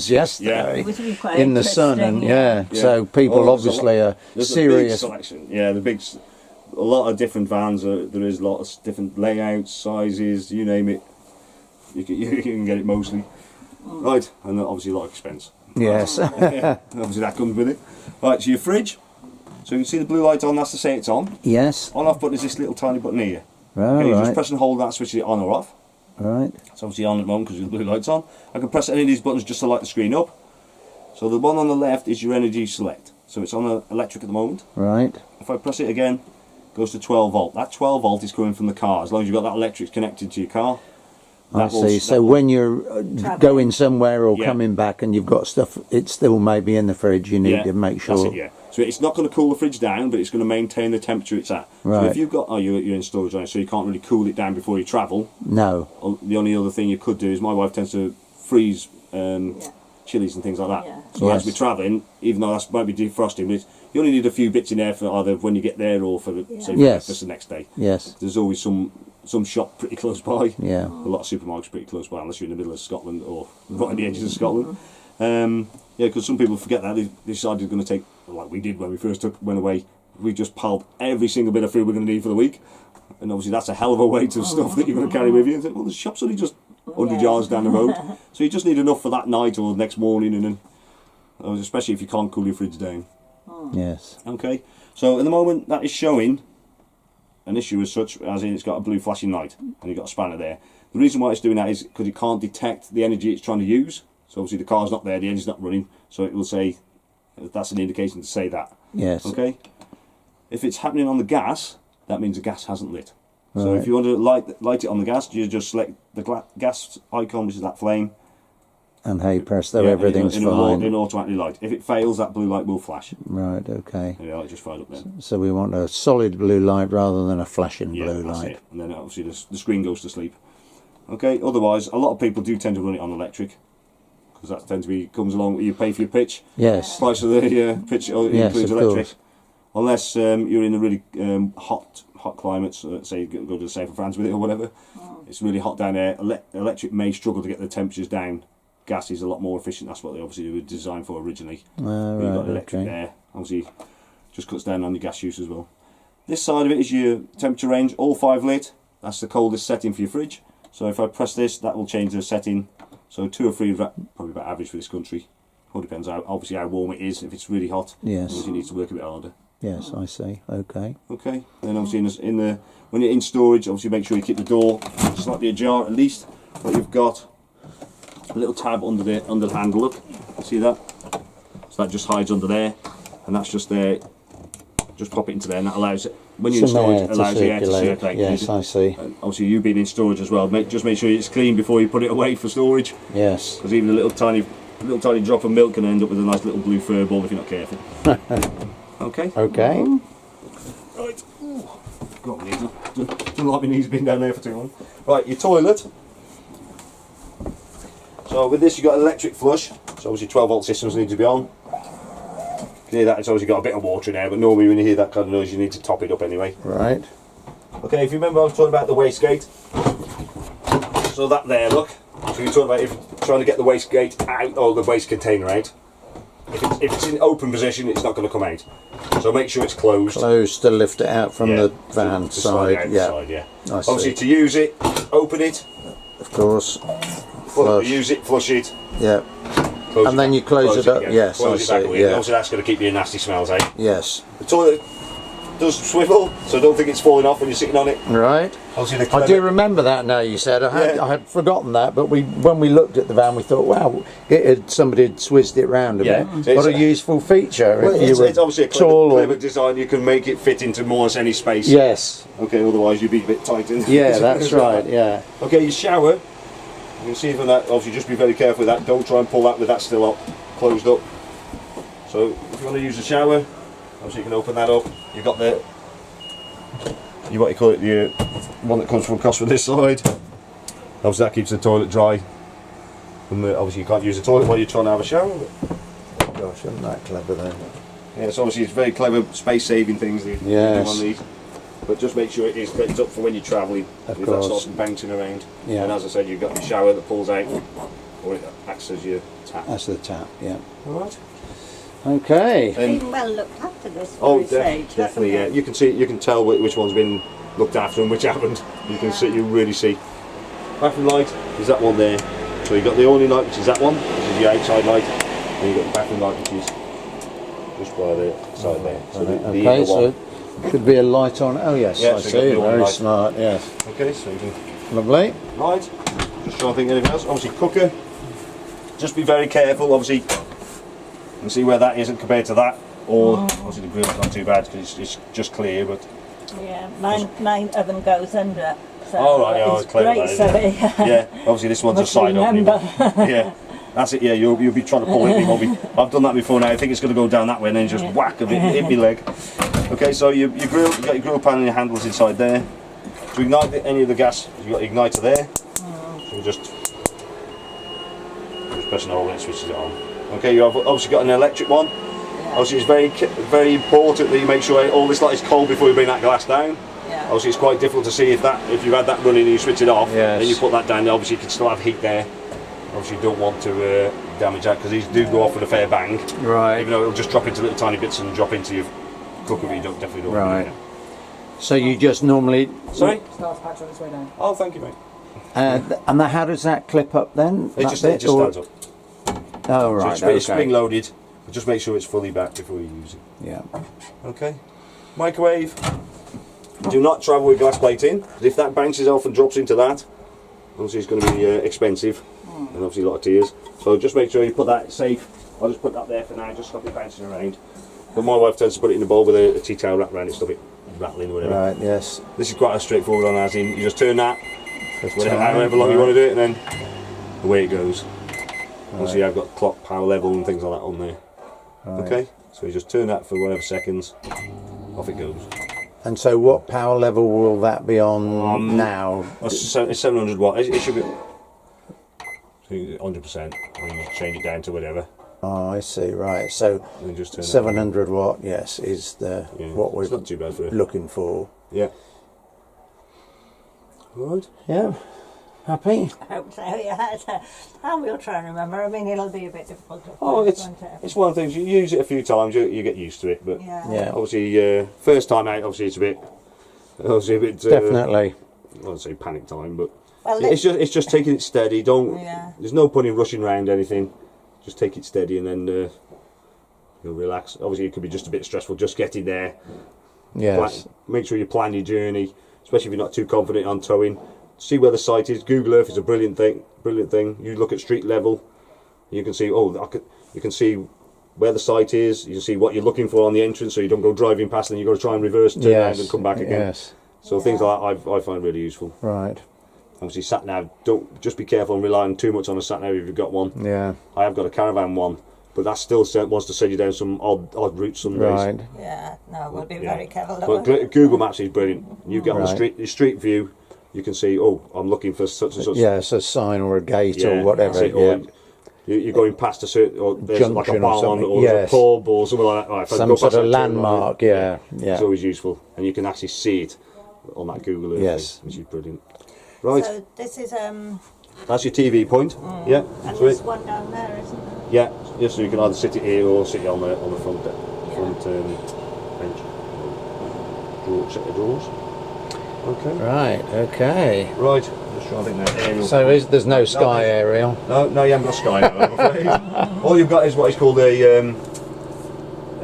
yesterday It was quite in the sun, and interesting, so people obviously are there's serious. a big selection. Yeah, a lot of different vans. There is a lot of different layouts, sizes, you name it. You can get it mostly. Right, and obviously a lot of expense. Yes. Obviously that comes with it. Right, so your fridge. So you can see the blue light on, that's to say it's on. Yes. On off button is this little tiny button here. Right. Okay, you just press and hold that, switch it on or off. Right. It's obviously on at the moment because the blue light's on. I can press any of these buttons just to light the screen up. So the one on the left is your energy select. So it's on electric at the moment. Right. If I press it again, it goes to 12 volt. That 12 volt is coming from the car. As long as you've got that electric connected to your car. I see. So when you're going somewhere or Yeah. coming back and you've got stuff, it's still maybe in the fridge, you need to make sure. That's it, yeah. So it's not going to cool the fridge down, but it's going to maintain the temperature it's at. Right. So if you've got, you're in storage, right, so you can't really cool it down before you travel. No. The only other thing you could do is my wife tends to freeze chilies and things like that. Yeah. So Yes. as we're travelling, even though that might be defrosting, but you only need a few bits in there for either when you get there or for say Yes. breakfast the next day. Yes. There's always some shop pretty close by. Yeah. A lot of supermarkets pretty close by, unless you're in the middle of Scotland or right on the edges of Scotland. Yeah, because some people forget that. They decided they're going to take, like we did when we first went away, we just piled every single bit of food we're going to need for the week. And obviously that's a hell of a weight of stuff that you're going to carry with you. And think, well, the shop's only just 100 yards down the road. So you just need enough for that night or the next morning, and then, especially if you can't cool your fridge down. Yes. Okay, so at the moment that is showing an issue as such, as in it's got a blue flashing light and you've got a spanner there. The reason why it's doing that is because it can't detect the energy it's trying to use. So obviously the car's not there, the engine's not running, so it will say, that's an indication to say that. Yes. Okay, if it's happening on the gas, that means the gas hasn't lit. So Right. if you want to light it on the gas, you just select the gas icon, which is that flame. And hey presto, Yeah, everything's and fine. it'll automatically light. If it fails, that blue light will flash. Right, okay. Yeah, it just fired up there. So we want a solid blue light rather than a flashing Yeah, blue that's light. it. And then obviously the screen goes to sleep. Okay, otherwise, a lot of people do tend to run it on electric, because that tends to be, comes along, you pay for your pitch. Yes. Price of the pitch Yes, includes of electric. course. Unless you're in a really hot climates, say you go to the south of France with it or whatever, it's really hot down there. Electric may struggle to get the temperatures down. Gas is a lot more efficient. That's what they obviously were designed for originally. You've Right, got electric okay. there. Obviously, just cuts down on your gas use as well. This side of it is your temperature range, all 5 lit. That's the coldest setting for your fridge. So if I press this, that will change the setting. So 2 or 3, probably about average for this country. All depends obviously how warm it is. If it's really hot, Yes. obviously it needs to work a bit harder. Yes, I see. Okay. Okay, and then obviously when you're in storage, obviously make sure you keep the door slightly ajar at least. But you've got a little tab under the handle. Look, see that? So that just hides under there, and that's just there. Just pop it into there, and that allows it when you're in Some storage. air It to allows the air to circulate. circulate. Yes, I see. And obviously, you being in storage as well. Just make sure it's clean before you put it away for storage, Yes. because even a little tiny drop of milk can end up with a nice little blue fur ball if you're not careful. Okay. Okay. Right. Got my knees. Don't like my knees being down there for too long. Right, your toilet. So with this, you've got electric flush. So obviously 12 volt systems need to be on. You can hear that, it's obviously got a bit of water in there, but normally when you hear that kind of noise, you need to top it up anyway. Right. Okay, if you remember, I was talking about the wastegate. So that there, look. So you're talking about if you're trying to get the wastegate out, or the waste container out. If it's in open position, it's not going to come out. So make sure it's closed. Close to lift it out from the van to slide out side. the Yeah. side, yeah. I see. Obviously, to use it, open it, Of course. Flush. use it, flush it, Yeah. close And it then back- you close it up, again, yes, close I it back see, away. yeah. Obviously, that's going to keep your nasty smells out. Yes. The toilet does swivel, so don't think it's falling off when you're sitting on it. Right. Obviously, the I do remember that now. You said I had forgotten that, but when we looked at the van, we thought, wow, somebody had swizzed it round a Yeah. bit. What a useful feature! Well, if you were it's obviously a tall clever or design. You can make it fit into more or less any space. yes, Okay, otherwise you'd be a bit tight. yeah, that's right. Yeah, Okay, your shower. You can see from that, obviously just be very careful with that. Don't try and pull that with that still up, closed up. So if you want to use the shower, obviously you can open that up. You've got what you call it, the one that comes from across from this side. Obviously that keeps the toilet dry. And obviously you can't use the toilet while you're trying to have a shower. But gosh, isn't that clever then? yeah, so obviously it's very clever space saving things they Yes. do on these. But just make sure it is picked up for when you're travelling, Of if that course. starts bouncing around. Yeah. And as I said, you've got your shower that pulls out, or it acts as your tap. That's the tap. Yeah. All right. Okay. Been well looked after this Oh, very stage, definitely. Yeah, hasn't you can see, you can tell which one's been looked after and which haven't. You can see, you really see. Bathroom light is that one there. So you've got the awning light, which is that one, which is the outside light, and you've got the bathroom light, which is just by the side there. So the Okay, other so one. should be a light on. Oh yes, Yeah, I so you've got see. the awning Very light. smart. Yes. Okay, so you can Lovely. right. Just trying to think of anything else. Obviously, cooker. Just be very careful. Obviously, and see where that isn't compared to that. Or obviously the grill's not too bad because it's just clear, but. Yeah, mine oven goes under. So Oh, right, yeah, it's it's clever, great. that, So isn't yeah, obviously this one's a Must side opening. remember. Yeah, that's it. Yeah, you'll be trying to pull it. I've done that before now. I think it's going to go down that way and then just whack of it, hit me leg. Okay, so your grill, you got your grill pan and your handles inside there. To ignite any of the gas, you've got igniter there. So you just press an hole and it switches it on. Okay, you have obviously got an electric one. Obviously, it's very important that you make sure all this light is cold before you bring that glass down. Yeah. Obviously, it's quite difficult to see if you've had that running and you switch it off, Yes. then you put that down. Obviously, you can still have heat there. Obviously, you don't want to damage that because these do go off with a fair bang. Right. Even though it'll just drop into little tiny bits and drop into your cooker, but you definitely don't. Right. Want to do So you just normally. that. Sorry. Starts patch on its way down. Oh, thank you, mate. And how does that clip up then? It That just bit, or- stands up. Oh right. So it's spring Okay. loaded. But just make sure it's fully back before you use it. Yeah. Okay. Microwave. Do not travel with glass plate in. 'Cause if that bounces off and drops into that, obviously it's going to be expensive and obviously a lot of tears. So just make sure you put that safe. I'll just put that there for now, just stop it bouncing around. But my wife tends to put it in a bowl with a tea towel wrapped around it, stop it rattling or whatever. Right. Yes. This is quite a straightforward one, as in you just turn that, For whatever, time, however long you right. want to do it, and then away it goes. Obviously I've got clock, power level and things like that on there. Okay, so you just turn that for whatever seconds, off it goes. And so, what power level will that be on now? It's 700 watt. It should be 100%. And you change it down to whatever. Oh, I see. Right. So, And then just turn 700 watt. Yes, is the Yeah, what we're it's not too bad for it. looking for. Yeah. Right. Yeah. Happy? I hope so, yeah. I will try and remember. I mean, it'll be a bit difficult to Oh, find, it's won't it? it's one of the things. You use it a few times, you get used to it. But Yeah. Yeah. obviously, first time out, obviously it's a bit. Definitely. I won't say panic time, but Well, it's just taking it steady. Don't. Yeah. There's no point in rushing around anything. Just take it steady and then you'll relax. Obviously, it could be just a bit stressful just getting there. Yes. Make sure you plan your journey, especially if you're not too confident on towing. See where the site is. Google Earth is a brilliant thing. You look at street level, you can see. You can see where the site is. You can see what you're looking for on the entrance, so you don't go driving past and you've got to try and reverse, turn around, and come back again. Yes. So things like that I find really useful. Right. Obviously, sat nav. Don't just be careful and relying too much on a sat nav if you've got one. Yeah. I have got a caravan one, but that still wants to send you down some odd routes some days. Right. Yeah, no, we'll be Yeah. very careful. But Google Maps is brilliant. You get on Right. the street view, you can see. Oh, I'm looking for such and such. Yes, a sign or a gate Yeah, or whatever. that's it. Yeah. Or you're going past a certain, or there's like a Junction or barn something, or there's yes. a pub or something like that. Right, if I Some go sort past of that turn landmark. right, Yeah. Yeah. It's always useful, and you can actually see it on that Google Earth, Yes. thing, which is brilliant. Right, So this is that's your TV point. Yeah, and so there's one down there, isn't there? yeah, so you can either sit it here or sit it on the front bench. Set the drawers. Okay. Right. Okay. Right. Just trying to think that aerial. So there's no sky aerial. No, you haven't got sky now, I'm afraid. All you've got is what is called a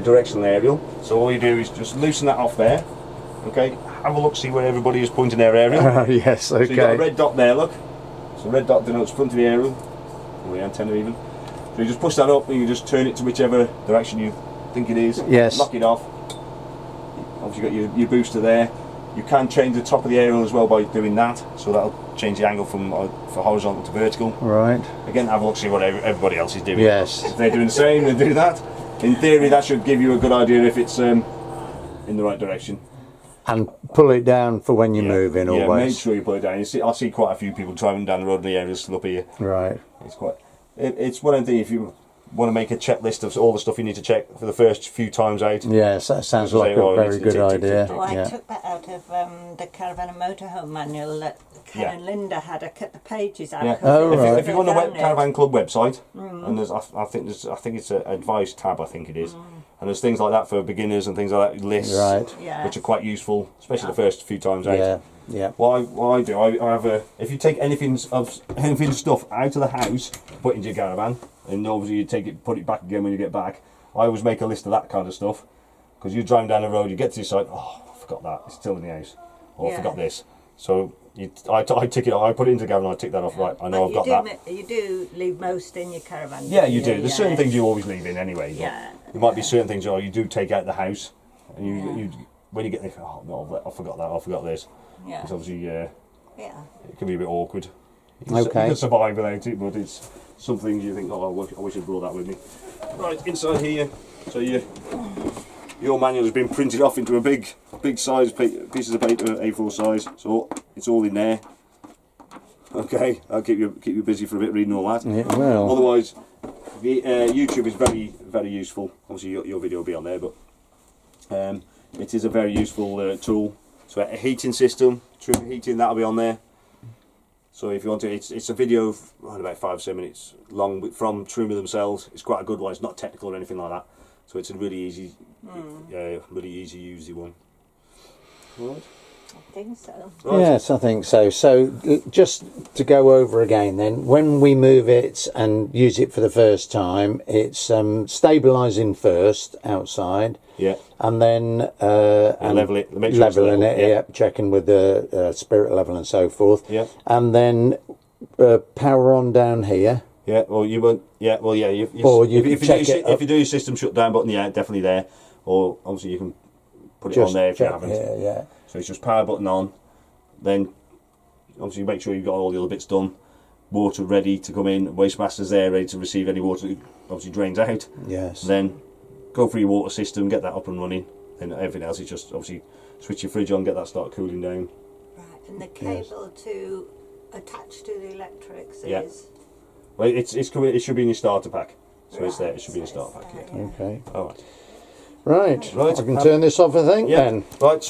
directional aerial. So all you do is just loosen that off there. Okay. Have a look, see where everybody is pointing their aerial. Yes. So you've got a Okay. red dot there, look. So red dot denotes front of the aerial, or the antenna even. So you just push that up and you just turn it to whichever direction you think it is. Yes. Lock it off. Obviously you've got your booster there. You can change the top of the aerial as well by doing that. So that'll change the angle from horizontal to vertical. Right. Again, have a look, see what everybody else is doing. Yes. If they're doing the same, then do that. In theory, that should give you a good idea if it's in the right direction. And pull it down for when you're moving. Yeah, make Always. sure you put it down. I see quite a few people driving down the road and the aerial's still up here. Right. It's quite. It's one of the, if you want to make a checklist of all the stuff you need to check for the first few times out. Yes, that sounds like a very good idea. Oh, I Yeah. took that out of the Caravan and Motorhome manual that Ken and Linda had. I cut the pages out. Yeah. 'cause Oh, they right. If you go on the down it. Caravan Club website, and I think it's an advice tab. I think it is, and there's things like that for beginners and things like that, lists, Right. Yes. which are quite useful, especially the first few times out. Yeah. Yeah. What I do, I have a. If you take anything stuff out of the house, put it into your caravan, and obviously you take it, put it back again when you get back. I always make a list of that kind of stuff, because you're driving down the road, you get to the site, oh, I forgot that, it's still in the house, or I Yeah. forgot this. So I tick it off, I put it into the caravan, I tick that off. Right, I know I've got that. You do leave most in your caravan. Yeah, you do. There's yeah. certain things you always leave in anyway. But Yeah. there might be certain things you do take out the house, and you when you get there, oh no, I forgot that, I forgot this. Yeah. It's obviously Yeah. it can be a bit awkward. You Okay. can survive without it, but it's some things you think, oh, I wish I'd brought that with me. Right, inside here, so your manual has been printed off into a big size pieces of paper, A4 size. So it's all in there. Okay, I'll keep you busy for a bit reading all that. Yeah, well. Otherwise, the YouTube is very useful. Obviously, your video will be on there, but it is a very useful tool. So a heating system, trim heating, that'll be on there. So if you want to, it's a video of around about 5-7 minutes long from Truma themselves. It's quite a good one. It's not technical or anything like that. So it's a really easy, really easy one. All right. I think so. Right. Yes, I think so. So just to go over again then, when we move it and use it for the first time, it's stabilising first outside, Yeah. and then And level it. Make sure it's leveling level, it, yeah. checking with the spirit level and so forth. Yeah. And then power on down here. Yeah. Well, you won't. Yeah. Well, yeah. Or you if can check it if you do your system shutdown button, yeah, definitely there. Or obviously you can put it on there if you check haven't. here, yeah. So it's just power button on. Then obviously make sure you've got all the other bits done. Water ready to come in. Waste master's there, ready to receive any water that obviously drains out. Yes. Then go for your water system, get that up and running. Then everything else is just obviously switch your fridge on, get that start cooling down. Right, and the cable to attach to the electrics Yeah. is. Well, it's coming. It should be in your starter pack. So it's Right, there. It should be in your so starter it's pack. there, Yeah. Okay. All right. Right. Right. I can turn this off, I think, Yeah. then. Right.